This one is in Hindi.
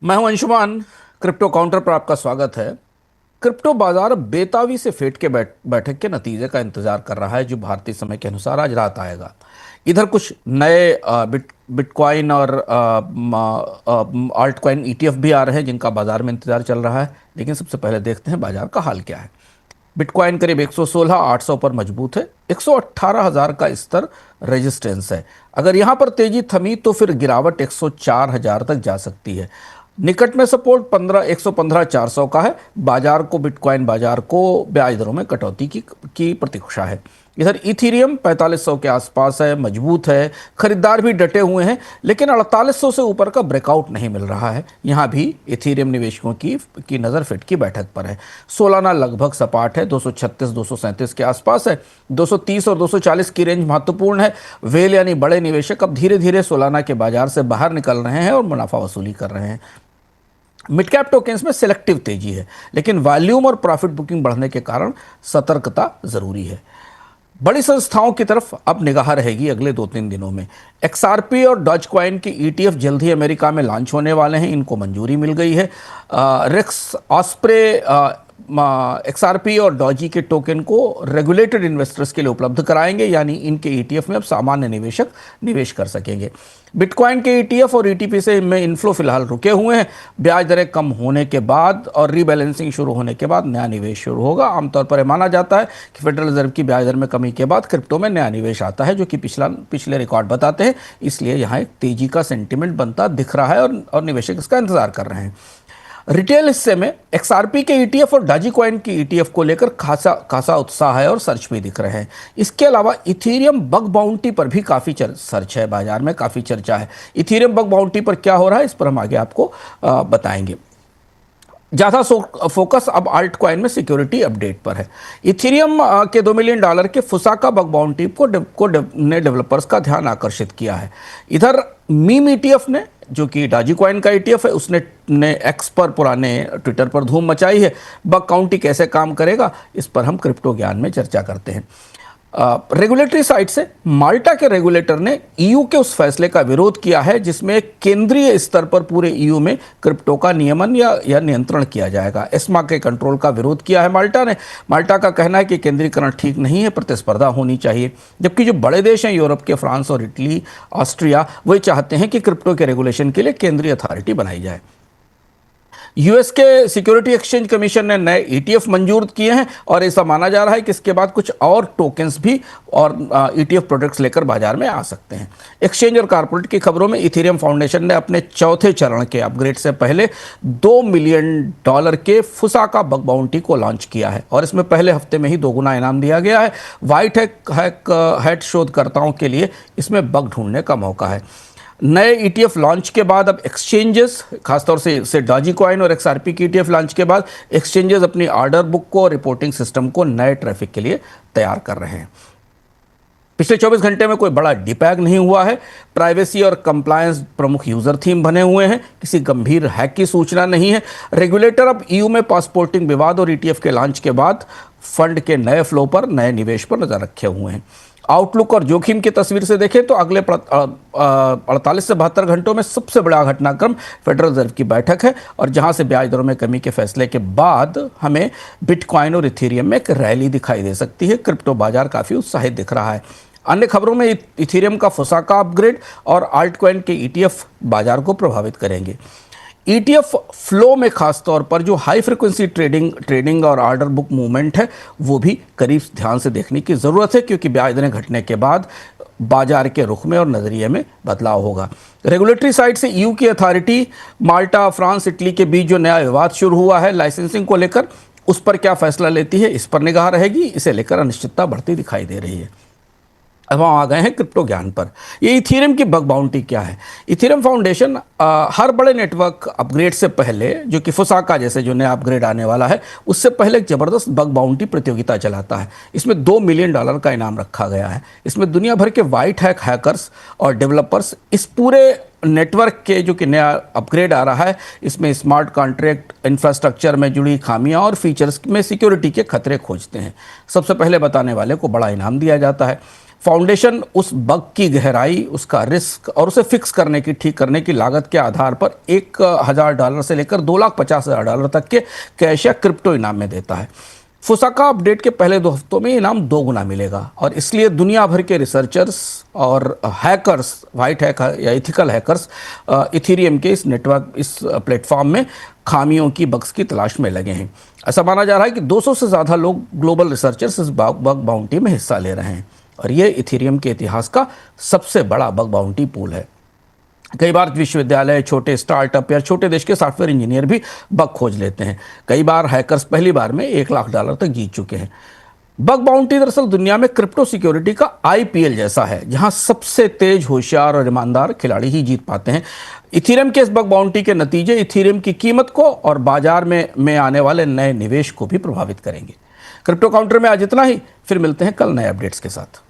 मैं हूं अंशुमान। क्रिप्टो काउंटर पर आपका स्वागत है। क्रिप्टो बाजार बेताबी से फेट के बैठक के नतीजे का इंतजार कर रहा है, जो भारतीय समय के अनुसार आज रात आएगा। इधर कुछ नए बिटकॉइन और आल्ट कॉइन ईटीएफ भी आ रहे हैं, जिनका बाजार में इंतजार चल रहा है। लेकिन सबसे पहले देखते हैं बाजार का हाल क्या है। बिटकॉइन करीब 116,800 पर मजबूत है। 118,000 का स्तर रेजिस्टेंस है। अगर यहां पर तेजी थमी तो फिर गिरावट 104,000 तक जा सकती है। निकट में सपोर्ट 115,400 का है। बिटकॉइन बाजार को ब्याज दरों में कटौती की प्रतीक्षा है। इधर इथीरियम 4500 के आसपास है, मजबूत है। खरीदार भी डटे हुए हैं, लेकिन 4800 से ऊपर का ब्रेकआउट नहीं मिल रहा है। यहां भी इथीरियम निवेशकों की नज़र फिट की बैठक पर है। सोलाना लगभग सपाट है, 236 237 के आसपास है। 230 और 240 की रेंज महत्वपूर्ण है। वेल यानी बड़े निवेशक अब धीरे धीरे सोलाना के बाजार से बाहर निकल रहे हैं और मुनाफा वसूली कर रहे हैं। मिड कैप टोकन्स में सिलेक्टिव तेजी है, लेकिन वॉल्यूम और प्रॉफिट बुकिंग बढ़ने के कारण सतर्कता जरूरी है। बड़ी संस्थाओं की तरफ अब निगाह रहेगी अगले 2-3 दिनों में। एक्सआरपी और डॉज कॉइन के ईटीएफ जल्द ही अमेरिका में लॉन्च होने वाले हैं, इनको मंजूरी मिल गई है। रिक्स ऑस्प्रे एक्सआरपी और डॉजी के टोकन को रेगुलेटेड इन्वेस्टर्स के लिए उपलब्ध कराएंगे, यानी इनके ईटीएफ में अब सामान्य निवेशक निवेश कर सकेंगे। बिटकॉइन के ईटीएफ और ईटीपी से में इन्फ्लो फिलहाल रुके हुए हैं। ब्याज दरें कम होने के बाद और रीबैलेंसिंग शुरू होने के बाद नया निवेश शुरू होगा। आमतौर पर यह माना जाता है कि फेडरल रिजर्व की ब्याज दर में कमी के बाद क्रिप्टो में नया निवेश आता है, जो कि पिछले रिकॉर्ड बताते हैं। इसलिए यहाँ एक तेजी का सेंटिमेंट बनता दिख रहा है और निवेशक इसका इंतजार कर रहे हैं। रिटेल हिस्से में एक्सआरपी के ईटीएफ और डाजी कॉइन की ईटीएफ को लेकर खासा उत्साह है और सर्च भी दिख रहे हैं। इसके अलावा इथीरियम बग बाउंटी पर भी काफ़ी सर्च है, बाजार में काफ़ी चर्चा है। इथीरियम बग बाउंटी पर क्या हो रहा है, इस पर हम आगे आपको बताएंगे। ज़्यादा फोकस अब आल्ट कॉइन में सिक्योरिटी अपडेट पर है। इथेरियम के $2 मिलियन के फुसाका बग बाउंटी ने डेवलपर्स का ध्यान आकर्षित किया है। इधर मीम ईटीएफ ने, जो कि डाजी कॉइन का ईटीएफ है, उसने एक्स पर पुराने ट्विटर पर धूम मचाई है। बग काउंटी कैसे काम करेगा, इस पर हम क्रिप्टो ज्ञान में चर्चा करते हैं। रेगुलेटरी साइड से माल्टा के रेगुलेटर ने ईयू के उस फैसले का विरोध किया है जिसमें केंद्रीय स्तर पर पूरे ईयू में क्रिप्टो का नियमन या नियंत्रण किया जाएगा। एस्मा के कंट्रोल का विरोध किया है माल्टा ने। माल्टा का कहना है कि केंद्रीकरण ठीक नहीं है, प्रतिस्पर्धा होनी चाहिए। जबकि जो बड़े देश हैं यूरोप के, फ्रांस और इटली, ऑस्ट्रिया, वही चाहते हैं कि क्रिप्टो के रेगुलेशन के लिए केंद्रीय अथॉरिटी बनाई जाए। यूएस के सिक्योरिटी एक्सचेंज कमीशन ने नए ईटीएफ मंजूर किए हैं और ऐसा माना जा रहा है कि इसके बाद कुछ और टोकन्स भी और ईटीएफ प्रोडक्ट्स लेकर बाजार में आ सकते हैं। एक्सचेंज और कॉर्पोरेट की खबरों में इथेरियम फाउंडेशन ने अपने चौथे चरण के अपग्रेड से पहले $2 मिलियन के फुसाका बग बाउंटी को लॉन्च किया है और इसमें पहले हफ्ते में ही 2 गुना इनाम दिया गया है। व्हाइट हैट शोधकर्ताओं के लिए इसमें बग ढूंढने का मौका है। नए ईटीएफ लॉन्च के बाद अब एक्सचेंजेस, खासतौर से डॉजी कॉइन और एक्सआरपी की ईटीएफ लॉन्च के बाद एक्सचेंजेस अपनी ऑर्डर बुक को, रिपोर्टिंग सिस्टम को नए ट्रैफिक के लिए तैयार कर रहे हैं। पिछले 24 घंटे में कोई बड़ा डिपैग नहीं हुआ है। प्राइवेसी और कंप्लायंस प्रमुख यूजर थीम बने हुए हैं। किसी गंभीर हैक की सूचना नहीं है। रेगुलेटर अब ईयू में पासपोर्टिंग विवाद और ईटीएफ के लॉन्च के बाद फंड के नए फ्लो पर, नए निवेश पर नजर रखे हुए हैं। आउटलुक और जोखिम की तस्वीर से देखें तो अगले 48 से 72 घंटों में सबसे बड़ा घटनाक्रम फेडरल रिजर्व की बैठक है और जहां से ब्याज दरों में कमी के फैसले के बाद हमें बिटकॉइन और इथेरियम में एक रैली दिखाई दे सकती है। क्रिप्टो बाजार काफ़ी उत्साहित दिख रहा है। अन्य खबरों में इथेरियम का फुसाका अपग्रेड और आल्ट कॉइन के ईटीएफ बाजार को प्रभावित करेंगे। ईटीएफ फ्लो में खासतौर पर जो हाई फ्रिक्वेंसी ट्रेडिंग और ऑर्डर बुक मूवमेंट है, वो भी करीब ध्यान से देखने की ज़रूरत है, क्योंकि ब्याज दरें घटने के बाद बाजार के रुख में और नज़रिए में बदलाव होगा। रेगुलेटरी साइड से ईयू की अथॉरिटी माल्टा, फ्रांस, इटली के बीच जो नया विवाद शुरू हुआ है लाइसेंसिंग को लेकर, उस पर क्या फैसला लेती है, इस पर निगाह रहेगी। इसे लेकर अनिश्चितता बढ़ती दिखाई दे रही है। अब हम आ गए हैं क्रिप्टो ज्ञान पर। ये इथेरियम की बग बाउंटी क्या है? इथेरियम फाउंडेशन हर बड़े नेटवर्क अपग्रेड से पहले, जो कि फुसाका जैसे जो नया अपग्रेड आने वाला है, उससे पहले एक ज़बरदस्त बग बाउंटी प्रतियोगिता चलाता है। इसमें $2 मिलियन का इनाम रखा गया है। इसमें दुनिया भर के वाइट हैकर्स और डेवलपर्स इस पूरे नेटवर्क के, जो कि नया अपग्रेड आ रहा है, इसमें स्मार्ट कॉन्ट्रैक्ट इंफ्रास्ट्रक्चर में जुड़ी खामियां और फीचर्स में सिक्योरिटी के खतरे खोजते हैं। सबसे पहले बताने वाले को बड़ा इनाम दिया जाता है। फाउंडेशन उस बग की गहराई, उसका रिस्क और उसे फिक्स करने की, ठीक करने की लागत के आधार पर $1,000 से लेकर $2,50,000 तक के कैश या क्रिप्टो इनाम में देता है। फुसाका अपडेट के पहले 2 हफ्तों में इनाम 2 गुना मिलेगा और इसलिए दुनिया भर के रिसर्चर्स और हैकर्स, वाइट हैक या इथिकल हैकर्स इथेरियम के इस नेटवर्क, इस प्लेटफॉर्म में खामियों की, बग्स की तलाश में लगे हैं। ऐसा माना जा रहा है कि 200 से ज़्यादा लोग, ग्लोबल रिसर्चर्स, इस बग बाउंटी में हिस्सा ले रहे हैं और ये इथेरियम के इतिहास का सबसे बड़ा बग बाउंटी पूल है। कई बार विश्वविद्यालय, छोटे स्टार्टअप या छोटे देश के सॉफ्टवेयर इंजीनियर भी बग खोज लेते हैं। कई बार हैकर्स पहली बार में $1,00,000 तक जीत चुके हैं। बग बाउंटी दरअसल दुनिया में क्रिप्टो सिक्योरिटी का आईपीएल जैसा है, जहां सबसे तेज, होशियार और ईमानदार खिलाड़ी ही जीत पाते हैं। इथेरियम के इस बग बाउंटी के नतीजे इथेरियम की कीमत को और बाजार में आने वाले नए निवेश को भी प्रभावित करेंगे। क्रिप्टो काउंटर में आज इतना ही, फिर मिलते हैं कल नए अपडेट्स के साथ।